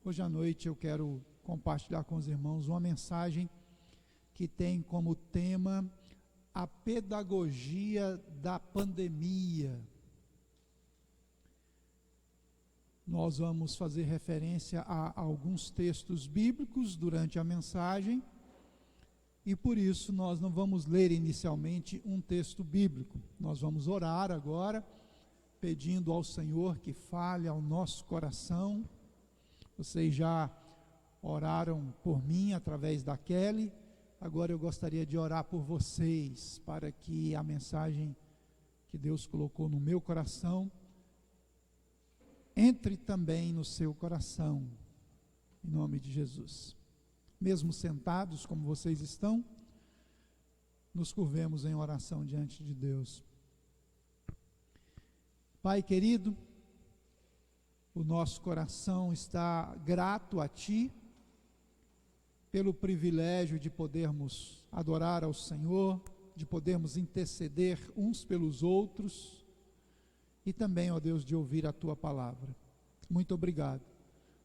Hoje à noite eu quero compartilhar com os irmãos uma mensagem que tem como tema a pedagogia da pandemia. Nós vamos fazer referência a alguns textos bíblicos durante a mensagem e por isso nós não vamos ler inicialmente um texto bíblico. Nós vamos orar agora, pedindo ao Senhor que fale ao nosso coração. Vocês já oraram por mim através da Kelly, agora eu gostaria de orar por vocês, para que a mensagem que Deus colocou no meu coração entre também no seu coração, em nome de Jesus. Mesmo sentados como vocês estão, nos curvemos em oração diante de Deus. Pai querido, o nosso coração está grato a Ti, pelo privilégio de podermos adorar ao Senhor, de podermos interceder uns pelos outros, e também, ó Deus, de ouvir a Tua palavra. Muito obrigado.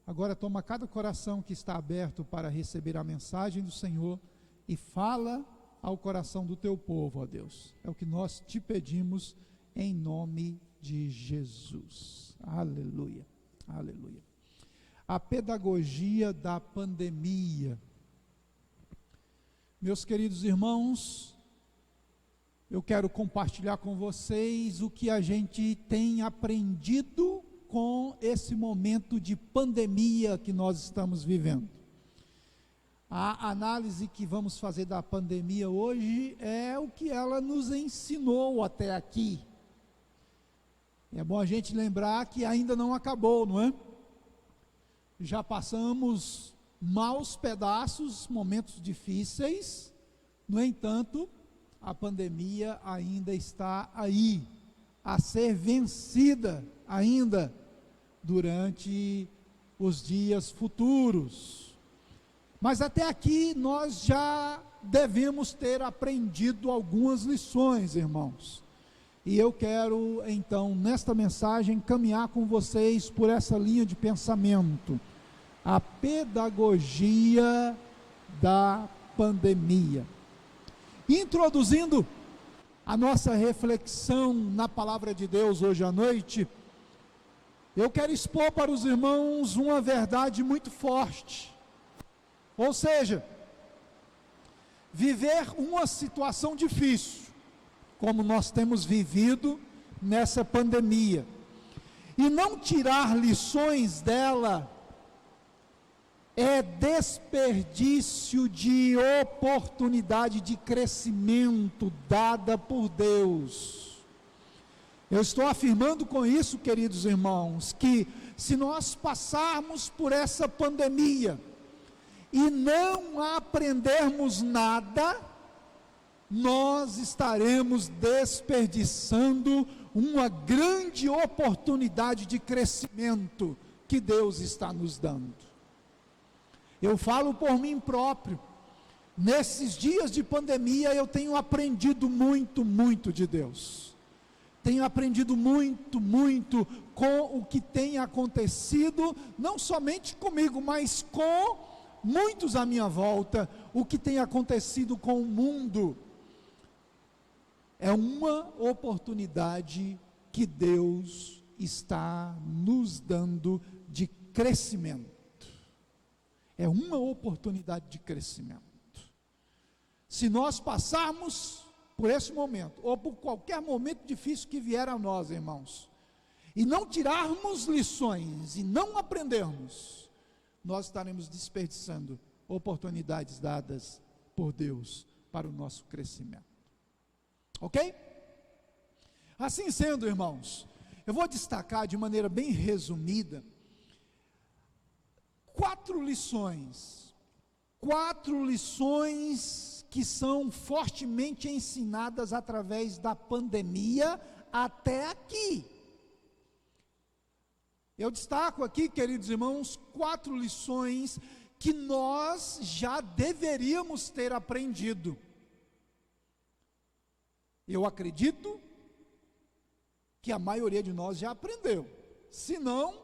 Agora toma cada coração que está aberto para receber a mensagem do Senhor, e fala ao coração do Teu povo, ó Deus. É o que nós Te pedimos, em nome de Jesus. Aleluia. Aleluia. A pedagogia da pandemia. Meus queridos irmãos, eu quero compartilhar com vocês o que a gente tem aprendido com esse momento de pandemia que nós estamos vivendo. A análise que vamos fazer da pandemia hoje é o que ela nos ensinou até aqui. É bom a gente lembrar que ainda não acabou, não é? Já passamos maus pedaços, momentos difíceis, no entanto, a pandemia ainda está aí, a ser vencida ainda durante os dias futuros. Mas até aqui nós já devemos ter aprendido algumas lições, irmãos. E eu quero, então, nesta mensagem, caminhar com vocês por essa linha de pensamento. A pedagogia da pandemia. Introduzindo a nossa reflexão na palavra de Deus hoje à noite, eu quero expor para os irmãos uma verdade muito forte. Ou seja, viver uma situação difícil, como nós temos vivido nessa pandemia, e não tirar lições dela, é desperdício de oportunidade de crescimento dada por Deus. Eu estou afirmando com isso, queridos irmãos, que se nós passarmos por essa pandemia e não aprendermos nada, nós estaremos desperdiçando uma grande oportunidade de crescimento que Deus está nos dando. Eu falo por mim próprio, nesses dias de pandemia eu tenho aprendido muito de Deus. Tenho aprendido muito com o que tem acontecido, não somente comigo, mas com muitos à minha volta, o que tem acontecido com o mundo. É uma oportunidade que Deus está nos dando de crescimento. É uma oportunidade de crescimento. Se nós passarmos por esse momento, ou por qualquer momento difícil que vier a nós, irmãos, e não tirarmos lições, e não aprendermos, nós estaremos desperdiçando oportunidades dadas por Deus para o nosso crescimento. Ok? Assim sendo, irmãos, eu vou destacar de maneira bem resumida, quatro lições que são fortemente ensinadas através da pandemia até aqui. Eu destaco aqui, queridos irmãos, 4 lições que nós já deveríamos ter aprendido. Eu acredito que a maioria de nós já aprendeu. Se não,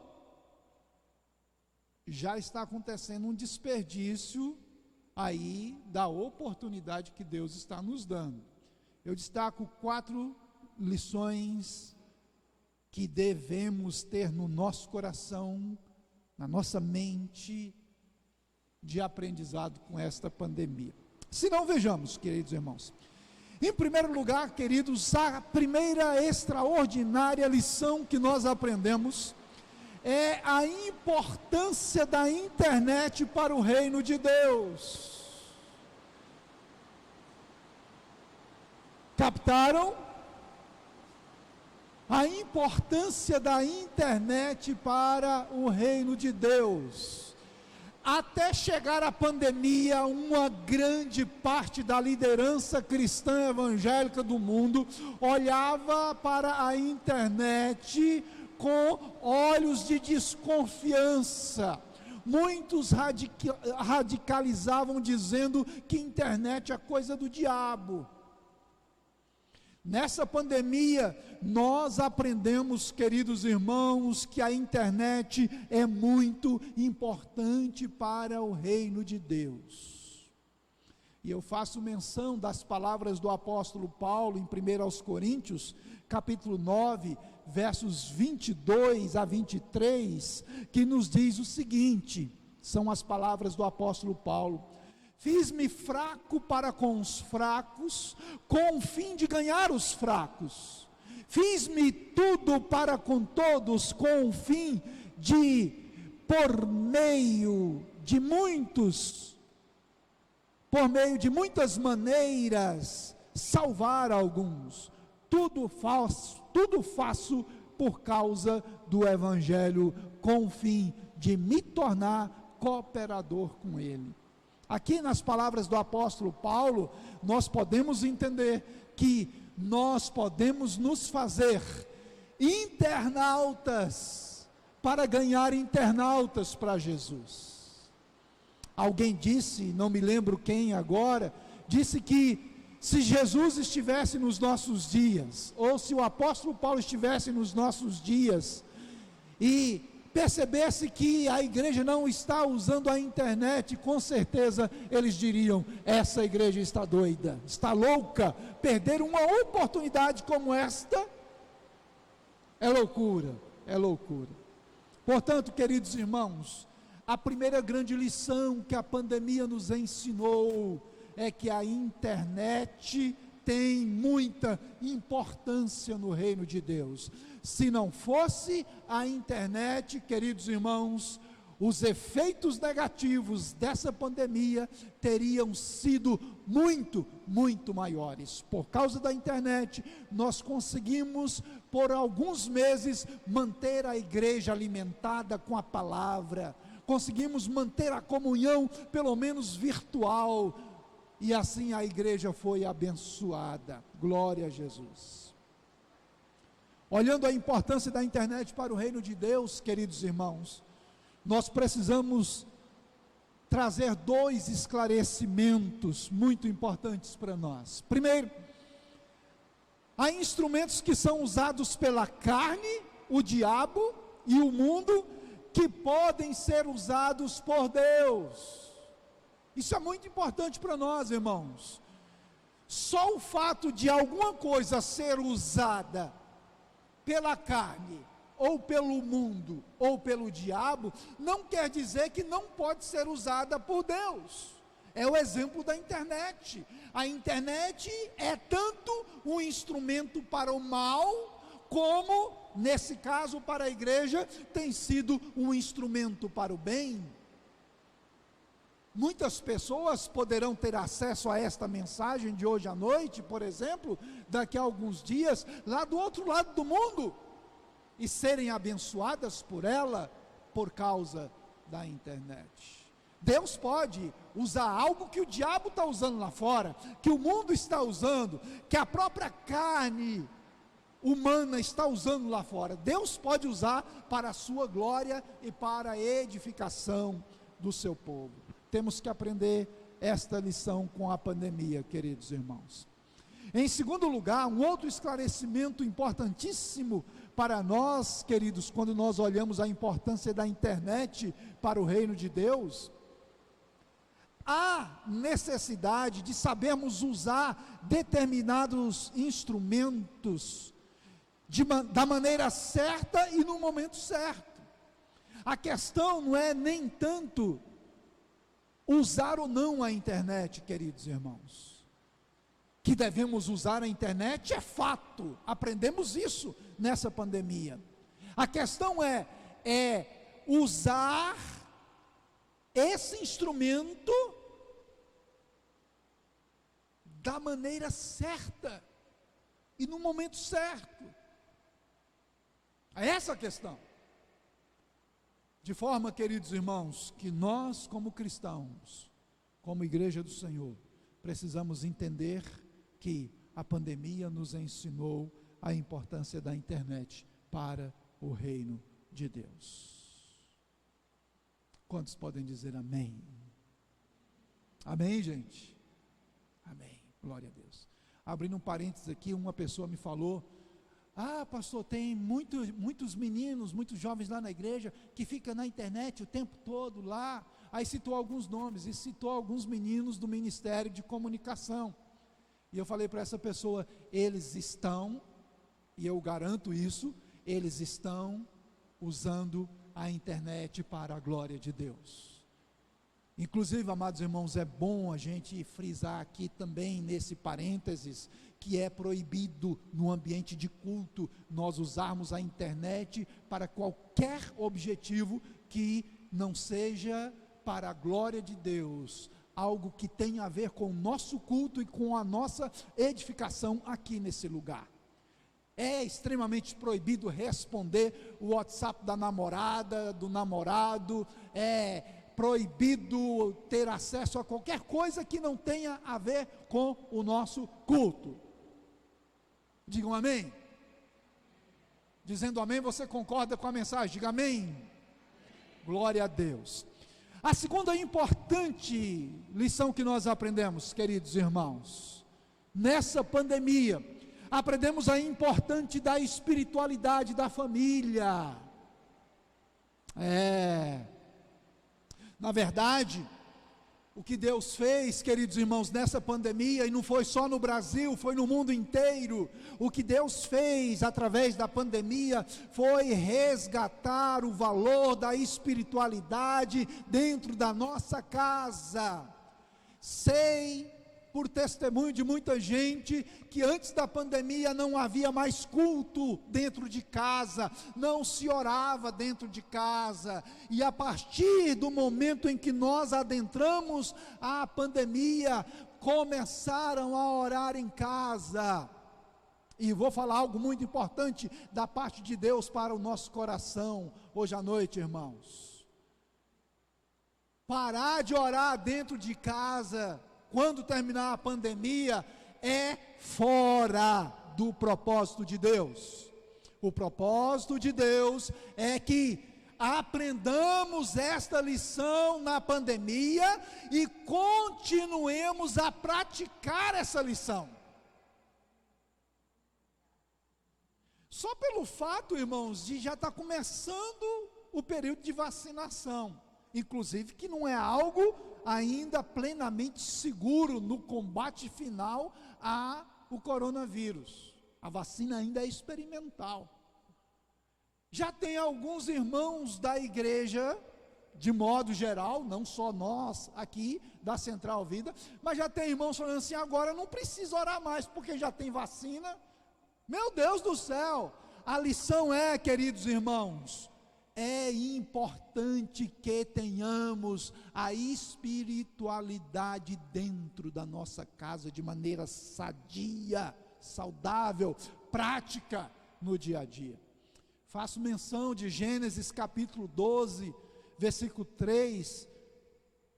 já está acontecendo um desperdício aí da oportunidade que Deus está nos dando. Eu destaco 4 lições que devemos ter no nosso coração, na nossa mente, de aprendizado com esta pandemia. Se não, vejamos, queridos irmãos. Em primeiro lugar, queridos, a primeira extraordinária lição que nós aprendemos é a importância da internet para o reino de Deus. Captaram? A importância da internet para o reino de Deus. Até chegar a pandemia, uma grande parte da liderança cristã evangélica do mundo olhava para a internet com olhos de desconfiança. Muitos radicalizavam dizendo que internet é coisa do diabo. Nessa pandemia, nós aprendemos, queridos irmãos, que a internet é muito importante para o reino de Deus. E eu faço menção das palavras do apóstolo Paulo em 1 Coríntios, capítulo 9, versos 22 a 23, que nos diz o seguinte, são as palavras do apóstolo Paulo: fiz-me fraco para com os fracos, com o fim de ganhar os fracos. Fiz-me tudo para com todos, com o fim de, por meio de muitas maneiras, salvar alguns. Tudo faço por causa do Evangelho, com o fim de me tornar cooperador com ele. Aqui nas palavras do apóstolo Paulo, nós podemos entender que nós podemos nos fazer internautas para ganhar internautas para Jesus. Alguém disse, não me lembro quem agora, disse que se Jesus estivesse nos nossos dias, ou se o apóstolo Paulo estivesse nos nossos dias, e percebesse que a igreja não está usando a internet, com certeza eles diriam: essa igreja está doida, está louca, perder uma oportunidade como esta é loucura, é loucura. Portanto, queridos irmãos, a primeira grande lição que a pandemia nos ensinou é que a internet tem muita importância no reino de Deus. Se não fosse a internet, queridos irmãos, os efeitos negativos dessa pandemia teriam sido muito, muito maiores. Por causa da internet, nós conseguimos, por alguns meses, manter a igreja alimentada com a palavra, conseguimos manter a comunhão, pelo menos virtual, e assim a igreja foi abençoada. Glória a Jesus. Olhando a importância da internet para o reino de Deus, queridos irmãos, nós precisamos trazer 2 esclarecimentos muito importantes para nós. Primeiro, há instrumentos que são usados pela carne, o diabo e o mundo, que podem ser usados por Deus. Isso é muito importante para nós, irmãos. Só o fato de alguma coisa ser usada pela carne, ou pelo mundo, ou pelo diabo, não quer dizer que não pode ser usada por Deus. É o exemplo da internet. A internet é tanto um instrumento para o mal, como, nesse caso, para a igreja, tem sido um instrumento para o bem. Muitas pessoas poderão ter acesso a esta mensagem de hoje à noite, por exemplo, daqui a alguns dias, lá do outro lado do mundo, e serem abençoadas por ela, por causa da internet. Deus pode usar algo que o diabo está usando lá fora, que o mundo está usando, que a própria carne humana está usando lá fora. Deus pode usar para a sua glória e para a edificação do seu povo. Temos que aprender esta lição com a pandemia, queridos irmãos. Em segundo lugar, um outro esclarecimento importantíssimo para nós, queridos, quando nós olhamos a importância da internet para o reino de Deus, há necessidade de sabermos usar determinados instrumentos da maneira certa e no momento certo. A questão não é nem tanto usar ou não a internet, queridos irmãos. Que devemos usar a internet é fato, aprendemos isso nessa pandemia. A questão é usar esse instrumento da maneira certa e no momento certo. É essa a questão. De forma, queridos irmãos, que nós como cristãos, como igreja do Senhor, precisamos entender que a pandemia nos ensinou a importância da internet para o reino de Deus. Quantos podem dizer amém? Amém, gente? Amém, glória a Deus. Abrindo um parênteses aqui, uma pessoa me falou: pastor, tem muitos meninos, muitos jovens lá na igreja, que ficam na internet o tempo todo lá. Aí citou alguns nomes, e citou alguns meninos do Ministério de Comunicação. E eu falei para essa pessoa: eles estão, e eu garanto isso, eles estão usando a internet para a glória de Deus. Inclusive, amados irmãos, é bom a gente frisar aqui também, nesse parênteses, que é proibido no ambiente de culto nós usarmos a internet para qualquer objetivo que não seja para a glória de Deus, algo que tenha a ver com o nosso culto e com a nossa edificação aqui nesse lugar. É extremamente proibido responder o WhatsApp da namorada, do namorado, é proibido ter acesso a qualquer coisa que não tenha a ver com o nosso culto. Digam amém. Dizendo amém, você concorda com a mensagem? Diga amém. Glória a Deus. A segunda importante lição que nós aprendemos, queridos irmãos, nessa pandemia, aprendemos a importância da espiritualidade da família. Na verdade, o que Deus fez, queridos irmãos, nessa pandemia, e não foi só no Brasil, foi no mundo inteiro, o que Deus fez através da pandemia, foi resgatar o valor da espiritualidade dentro da nossa casa. Sei, por testemunho de muita gente, que antes da pandemia não havia mais culto dentro de casa, não se orava dentro de casa, e a partir do momento em que nós adentramos a pandemia, começaram a orar em casa. E vou falar algo muito importante da parte de Deus para o nosso coração hoje à noite, irmãos. Parar de orar dentro de casa quando terminar a pandemia é fora do propósito de Deus. O propósito de Deus é que aprendamos esta lição na pandemia e continuemos a praticar essa lição. Só pelo fato, irmãos, de já estar começando o período de vacinação, inclusive que não é algo ainda plenamente seguro no combate final ao coronavírus. A vacina ainda é experimental. Já tem alguns irmãos da igreja, de modo geral, não só nós aqui da Central Vida, mas já tem irmãos falando assim: agora não precisa orar mais, porque já tem vacina. Meu Deus do céu! A lição é, queridos irmãos, é importante que tenhamos a espiritualidade dentro da nossa casa de maneira sadia, saudável, prática no dia a dia. Faço menção de Gênesis capítulo 12, versículo 3,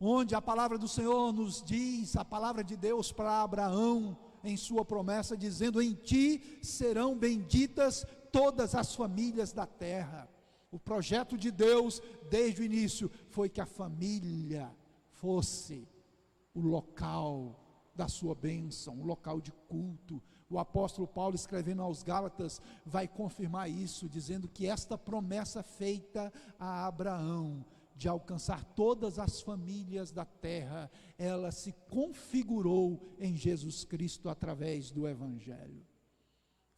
onde a palavra do Senhor nos diz, a palavra de Deus para Abraão, em sua promessa, dizendo: em ti serão benditas todas as famílias da terra. O projeto de Deus, desde o início, foi que a família fosse o local da sua bênção, um local de culto. O apóstolo Paulo, escrevendo aos Gálatas, vai confirmar isso, dizendo que esta promessa feita a Abraão, de alcançar todas as famílias da terra, ela se configurou em Jesus Cristo através do Evangelho.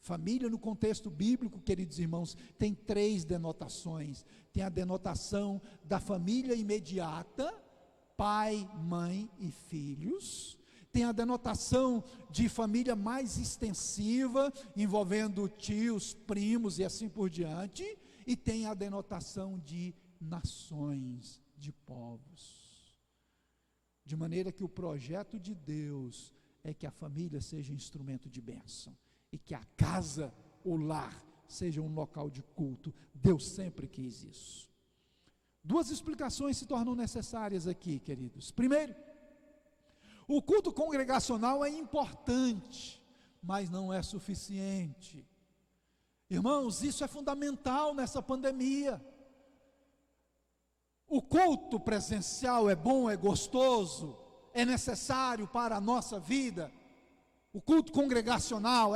Família, no contexto bíblico, queridos irmãos, tem 3 denotações. Tem a denotação da família imediata, pai, mãe e filhos. Tem a denotação de família mais extensiva, envolvendo tios, primos e assim por diante. E tem a denotação de nações, de povos. De maneira que o projeto de Deus é que a família seja instrumento de bênção, e que a casa, o lar, seja um local de culto. Deus sempre quis isso. 2 explicações se tornam necessárias aqui, queridos. Primeiro, o culto congregacional é importante, mas não é suficiente. Irmãos, isso é fundamental nessa pandemia. O culto presencial é bom, é gostoso, é necessário para a nossa vida. O culto congregacional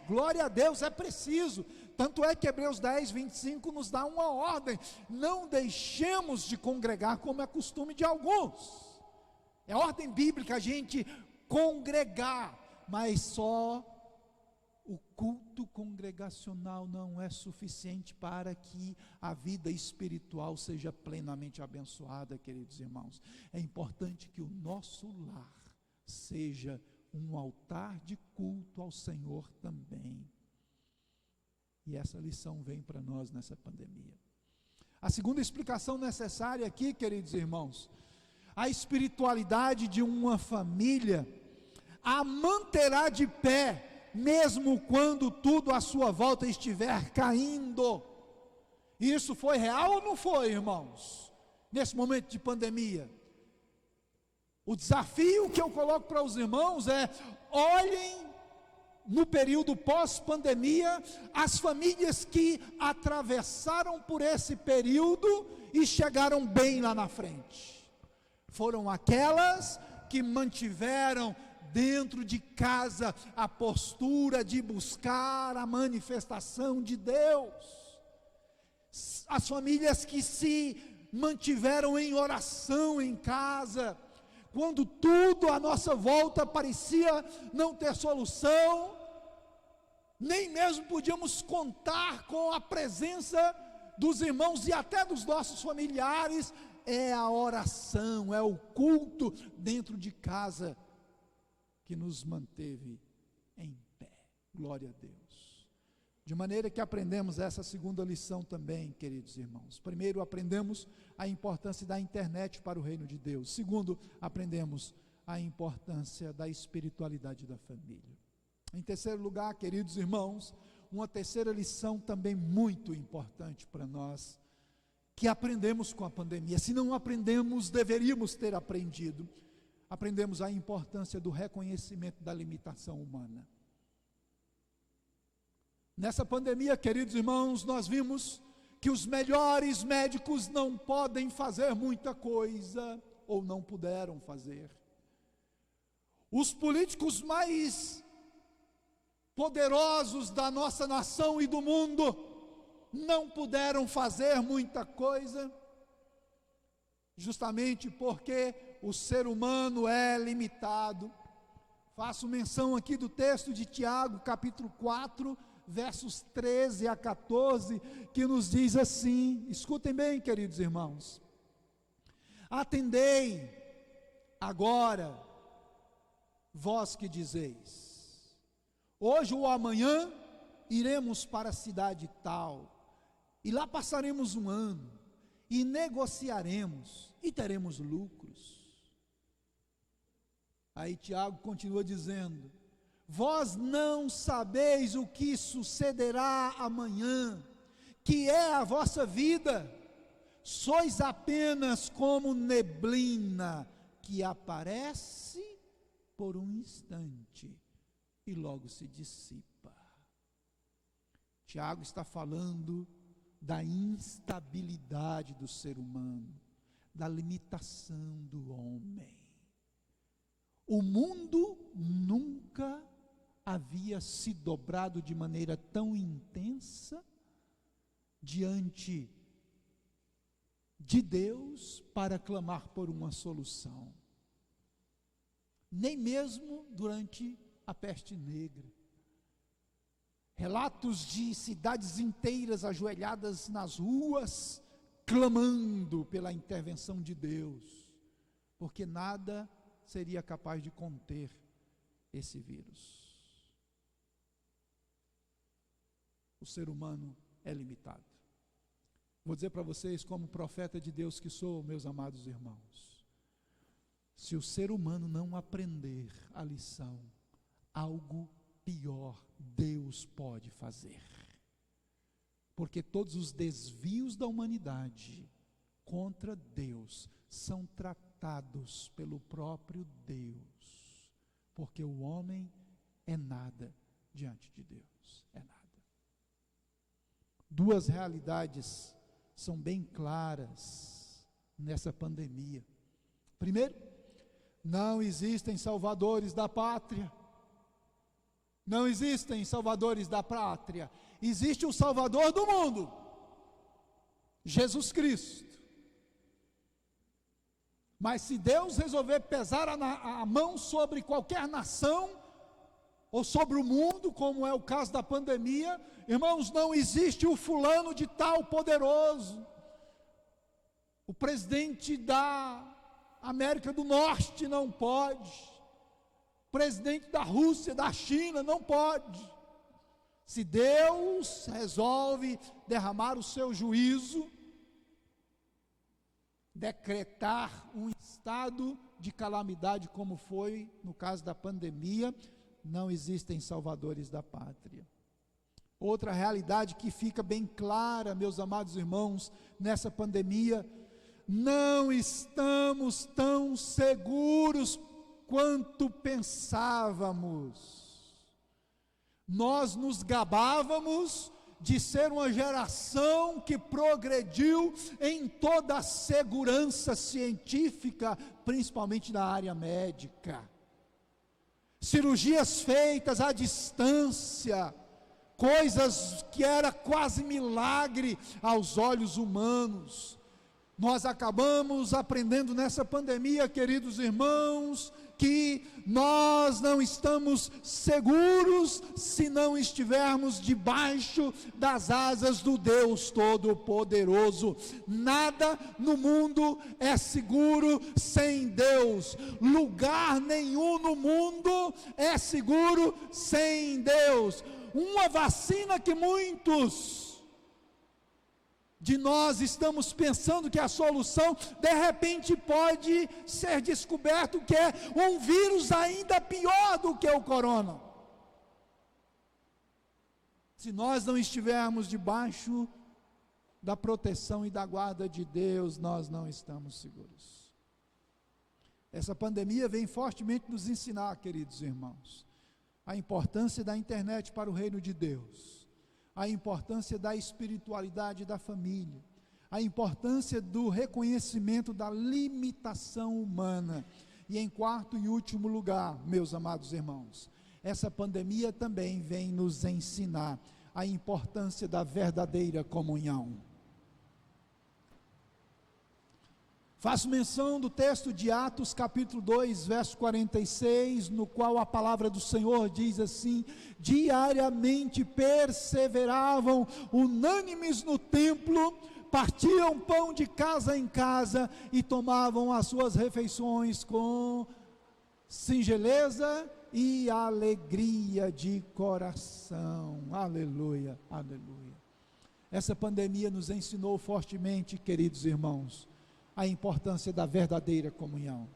glória a Deus, é preciso. Tanto é que Hebreus 10, 25 nos dá uma ordem: não deixemos de congregar como é costume de alguns. É ordem bíblica a gente congregar, mas só o culto congregacional não é suficiente para que a vida espiritual seja plenamente abençoada, queridos irmãos. É importante que o nosso lar seja um altar de culto ao Senhor também. E essa lição vem para nós nessa pandemia. A segunda explicação necessária aqui, queridos irmãos, a espiritualidade de uma família a manterá de pé, mesmo quando tudo à sua volta estiver caindo. Isso foi real ou não foi, irmãos? Nesse momento de pandemia, o desafio que eu coloco para os irmãos é: olhem no período pós-pandemia as famílias que atravessaram por esse período e chegaram bem lá na frente. Foram aquelas que mantiveram dentro de casa a postura de buscar a manifestação de Deus. As famílias que se mantiveram em oração em casa, quando tudo à nossa volta parecia não ter solução, nem mesmo podíamos contar com a presença dos irmãos e até dos nossos familiares. É a oração, é o culto dentro de casa que nos manteve em pé. Glória a Deus. De maneira que aprendemos essa segunda lição também, queridos irmãos. Primeiro, aprendemos a importância da internet para o reino de Deus. Segundo, aprendemos a importância da espiritualidade da família. Em terceiro lugar, queridos irmãos, uma terceira lição também muito importante para nós, que aprendemos com a pandemia. Se não aprendemos, deveríamos ter aprendido. Aprendemos a importância do reconhecimento da limitação humana. Nessa pandemia, queridos irmãos, nós vimos que os melhores médicos não podem fazer muita coisa, ou não puderam fazer. Os políticos mais poderosos da nossa nação e do mundo não puderam fazer muita coisa, justamente porque o ser humano é limitado. Faço menção aqui do texto de Tiago, capítulo 4, versos 13 a 14, que nos diz assim, escutem bem, queridos irmãos: atendei agora, vós que dizeis, hoje ou amanhã iremos para a cidade tal, e lá passaremos um ano, e negociaremos, e teremos lucros. Aí Tiago continua dizendo: vós não sabeis o que sucederá amanhã, que é a vossa vida, sois apenas como neblina, que aparece por um instante, e logo se dissipa. Tiago está falando da instabilidade do ser humano, da limitação do homem. O mundo nunca havia se dobrado de maneira tão intensa diante de Deus para clamar por uma solução. Nem mesmo durante a peste negra. Relatos de cidades inteiras ajoelhadas nas ruas, clamando pela intervenção de Deus, porque nada seria capaz de conter esse vírus. O ser humano é limitado. Vou dizer para vocês, como profeta de Deus que sou, meus amados irmãos, se o ser humano não aprender a lição, algo pior Deus pode fazer. Porque todos os desvios da humanidade contra Deus são tratados pelo próprio Deus, porque o homem é nada diante de Deus, é nada. Duas realidades são bem claras nessa pandemia. Primeiro, não existem salvadores da pátria. Não existem salvadores da pátria. Existe o Salvador do mundo, Jesus Cristo. Mas se Deus resolver pesar a mão sobre qualquer nação, ou sobre o mundo, como é o caso da pandemia, irmãos, não existe o fulano de tal poderoso. O presidente da América do Norte não pode. O presidente da Rússia, da China, não pode. Se Deus resolve derramar o seu juízo, decretar um estado de calamidade, como foi no caso da pandemia, não existem salvadores da pátria. Outra realidade que fica bem clara, meus amados irmãos, nessa pandemia, não estamos tão seguros quanto pensávamos. Nós nos gabávamos de ser uma geração que progrediu em toda a segurança científica, principalmente na área médica. Cirurgias feitas à distância, coisas que era quase milagre aos olhos humanos. Nós acabamos aprendendo nessa pandemia, queridos irmãos, que nós não estamos seguros se não estivermos debaixo das asas do Deus Todo-Poderoso. Nada no mundo é seguro sem Deus. Lugar nenhum no mundo é seguro sem Deus. Uma vacina que muitos de nós estamos pensando que a solução, de repente pode ser descoberto que é um vírus ainda pior do que o corona. Se nós não estivermos debaixo da proteção e da guarda de Deus, nós não estamos seguros. Essa pandemia vem fortemente nos ensinar, queridos irmãos, a importância da internet para o reino de Deus, a importância da espiritualidade da família, a importância do reconhecimento da limitação humana. E em quarto e último lugar, meus amados irmãos, essa pandemia também vem nos ensinar a importância da verdadeira comunhão. Faço menção do texto de Atos capítulo 2, verso 46, no qual a palavra do Senhor diz assim: diariamente perseveravam unânimes no templo, partiam pão de casa em casa e tomavam as suas refeições com singeleza e alegria de coração. Aleluia, aleluia. Essa pandemia nos ensinou fortemente, queridos irmãos, a importância da verdadeira comunhão,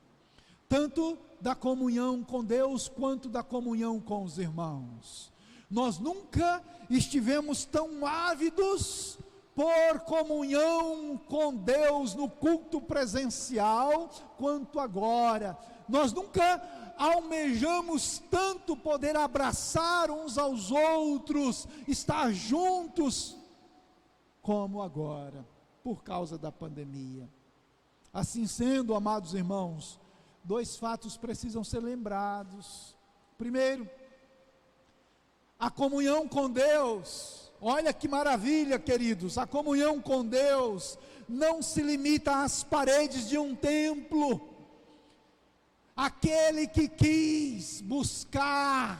tanto da comunhão com Deus, quanto da comunhão com os irmãos. Nós nunca estivemos tão ávidos por comunhão com Deus no culto presencial, quanto agora. Nós nunca almejamos tanto poder abraçar uns aos outros, estar juntos, como agora, por causa da pandemia. Assim sendo, amados irmãos, dois fatos precisam ser lembrados. Primeiro, a comunhão com Deus. Olha que maravilha, queridos, a comunhão com Deus não se limita às paredes de um templo. Aquele que quis buscar,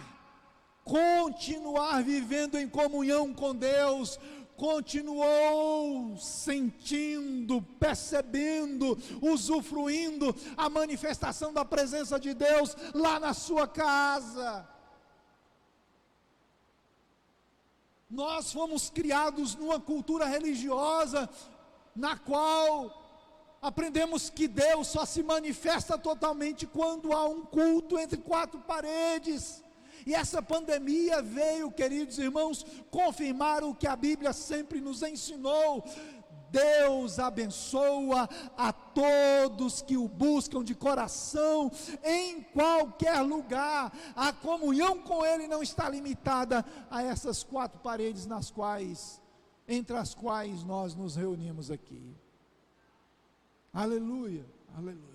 continuar vivendo em comunhão com Deus, continuou sentindo, percebendo, usufruindo a manifestação da presença de Deus lá na sua casa. Nós fomos criados numa cultura religiosa, na qual aprendemos que Deus só se manifesta totalmente quando há um culto entre quatro paredes. E essa pandemia veio, queridos irmãos, confirmar o que a Bíblia sempre nos ensinou. Deus abençoa a todos que o buscam de coração, em qualquer lugar. A comunhão com Ele não está limitada a essas quatro paredes entre as quais nós nos reunimos aqui. Aleluia, aleluia.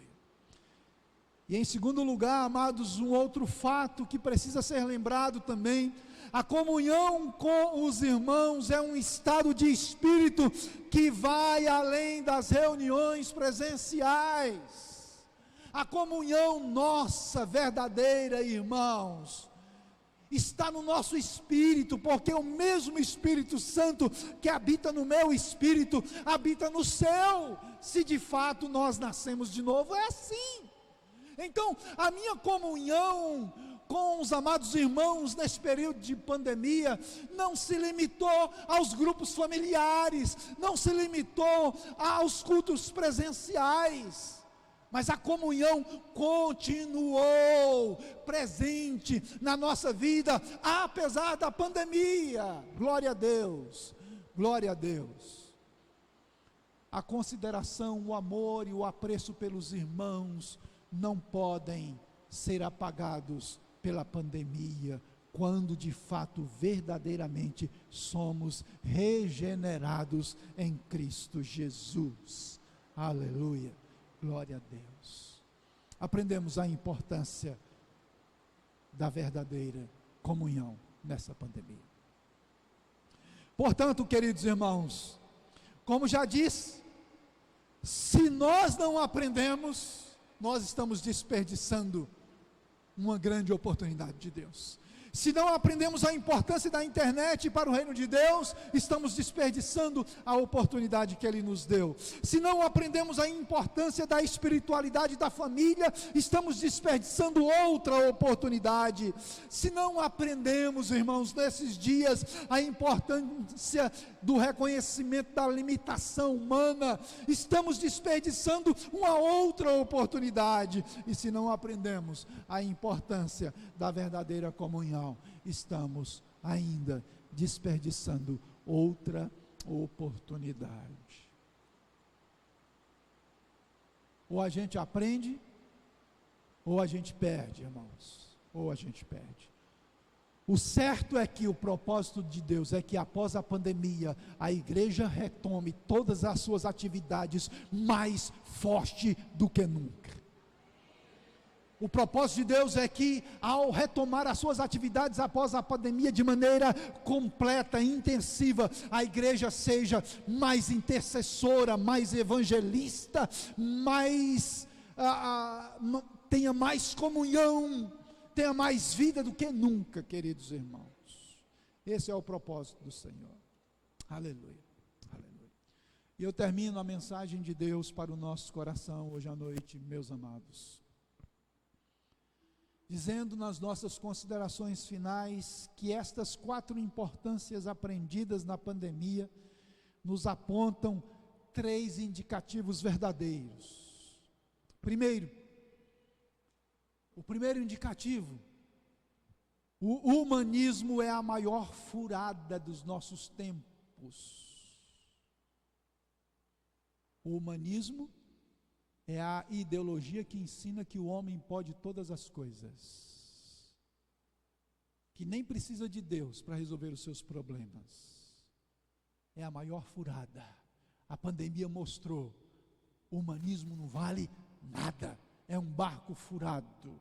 E em segundo lugar, amados, um outro fato que precisa ser lembrado também: a comunhão com os irmãos é um estado de espírito que vai além das reuniões presenciais. A comunhão nossa, verdadeira, irmãos, está no nosso espírito, porque o mesmo Espírito Santo que habita no meu espírito, habita no seu, se de fato nós nascemos de novo. É assim. Então, a minha comunhão com os amados irmãos nesse período de pandemia não se limitou aos grupos familiares, não se limitou aos cultos presenciais, mas a comunhão continuou presente na nossa vida, apesar da pandemia. Glória a Deus, glória a Deus. A consideração, o amor e o apreço pelos irmãos não podem ser apagados pela pandemia, quando de fato, verdadeiramente, somos regenerados em Cristo Jesus. Aleluia, glória a Deus. Aprendemos a importância da verdadeira comunhão nessa pandemia. Portanto, queridos irmãos, como já disse, se nós não aprendemos, nós estamos desperdiçando uma grande oportunidade de Deus. Se não aprendemos a importância da internet para o reino de Deus, estamos desperdiçando a oportunidade que Ele nos deu. Se não aprendemos a importância da espiritualidade da família, estamos desperdiçando outra oportunidade. Se não aprendemos, irmãos, nesses dias, a importância do reconhecimento da limitação humana, estamos desperdiçando uma outra oportunidade. E se não aprendemos a importância da verdadeira comunhão, estamos ainda desperdiçando outra oportunidade. Ou a gente aprende, ou a gente perde, irmãos, ou a gente perde. O certo é que o propósito de Deus é que após a pandemia, a igreja retome todas as suas atividades mais forte do que nunca. O propósito de Deus é que, ao retomar as suas atividades após a pandemia de maneira completa, intensiva, a igreja seja mais intercessora, mais evangelista, tenha mais comunhão, tenha mais vida do que nunca, queridos irmãos. Esse é o propósito do Senhor. Aleluia, aleluia. E eu termino a mensagem de Deus para o nosso coração hoje à noite, meus amados, dizendo nas nossas considerações finais que estas quatro importâncias aprendidas na pandemia nos apontam três indicativos verdadeiros. O primeiro indicativo: o humanismo é a maior furada dos nossos tempos. O humanismo é a ideologia que ensina que o homem pode todas as coisas, que nem precisa de Deus para resolver os seus problemas. É a maior furada. A pandemia mostrou: o humanismo não vale nada, é um barco furado.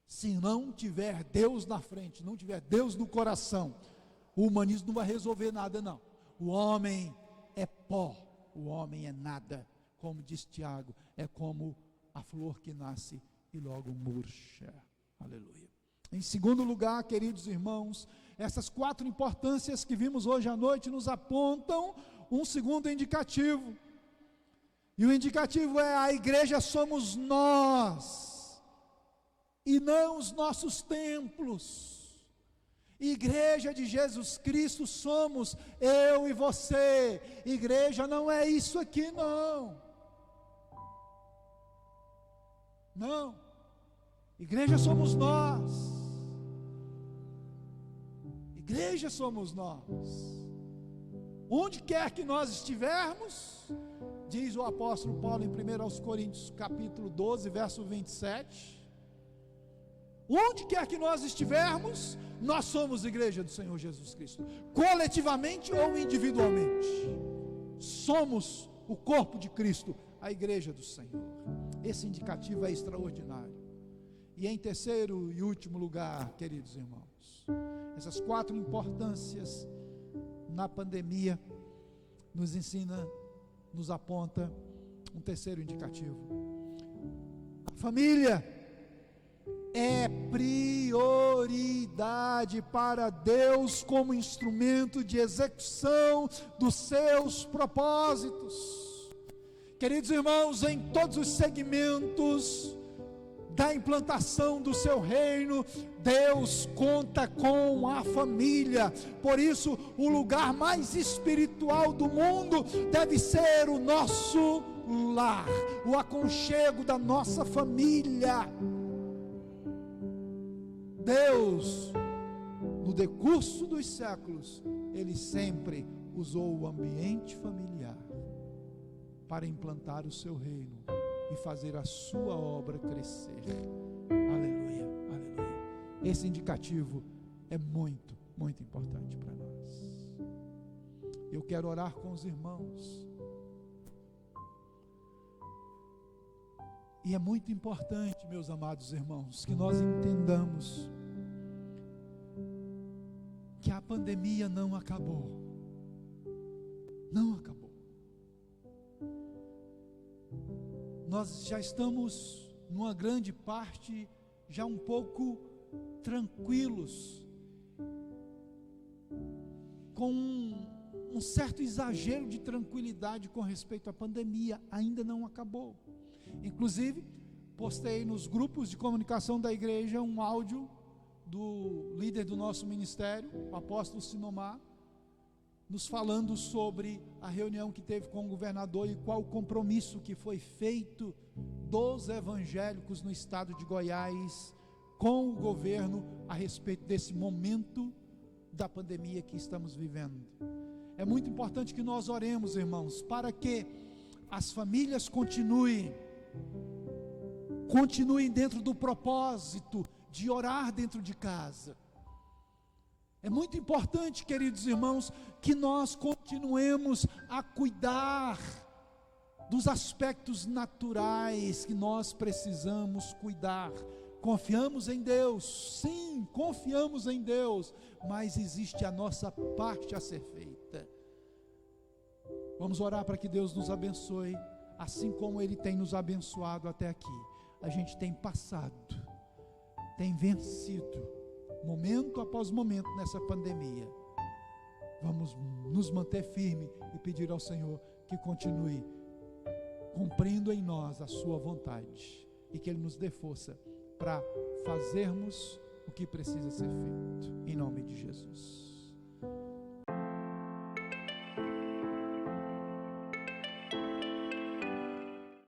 Se não tiver Deus na frente, não tiver Deus no coração, o humanismo não vai resolver nada, não. O homem é pó, o homem é nada. Como diz Tiago, é como a flor que nasce e logo murcha. Aleluia. Em segundo lugar, queridos irmãos, essas 4 importâncias que vimos hoje à noite nos apontam um segundo indicativo. E o indicativo é: a igreja somos nós, e não os nossos templos. Igreja de Jesus Cristo somos eu e você. Igreja não é isso aqui, não. Não. Igreja somos nós. Igreja somos nós. Onde quer que nós estivermos, diz o apóstolo Paulo em 1 Coríntios capítulo 12, verso 27, onde quer que nós estivermos, nós somos igreja do Senhor Jesus Cristo, coletivamente ou individualmente, somos o corpo de Cristo, a igreja do Senhor. Esse indicativo é extraordinário. E em terceiro e último lugar, queridos irmãos, essas 4 importâncias na pandemia nos ensina, nos aponta um terceiro indicativo. A família é prioridade para Deus como instrumento de execução dos seus propósitos. Queridos irmãos, em todos os segmentos da implantação do seu reino, Deus conta com a família. Por isso, o lugar mais espiritual do mundo deve ser o nosso lar, o aconchego da nossa família. Deus, no decurso dos séculos, Ele sempre usou o ambiente familiar para implantar o seu reino e fazer a sua obra crescer. Aleluia, aleluia. Esse indicativo é muito, muito importante para nós. Eu quero orar com os irmãos. E é muito importante, meus amados irmãos, que nós entendamos que a pandemia não acabou. Não acabou. Nós já estamos, numa grande parte, já um pouco tranquilos, com um certo exagero de tranquilidade com respeito à pandemia. Ainda não acabou. Inclusive, postei nos grupos de comunicação da igreja um áudio do líder do nosso ministério, o apóstolo Sinomar, nos falando sobre a reunião que teve com o governador e qual o compromisso que foi feito dos evangélicos no estado de Goiás com o governo a respeito desse momento da pandemia que estamos vivendo. É muito importante que nós oremos, irmãos, para que as famílias continuem dentro do propósito de orar dentro de casa. É muito importante, queridos irmãos, que nós continuemos a cuidar dos aspectos naturais que nós precisamos cuidar. Confiamos em Deus, sim, confiamos em Deus, mas existe a nossa parte a ser feita. Vamos orar para que Deus nos abençoe, assim como Ele tem nos abençoado até aqui. A gente tem passado, tem vencido, momento após momento nessa pandemia. Vamos nos manter firmes e pedir ao Senhor que continue cumprindo em nós a sua vontade e que Ele nos dê força para fazermos o que precisa ser feito, em nome de Jesus.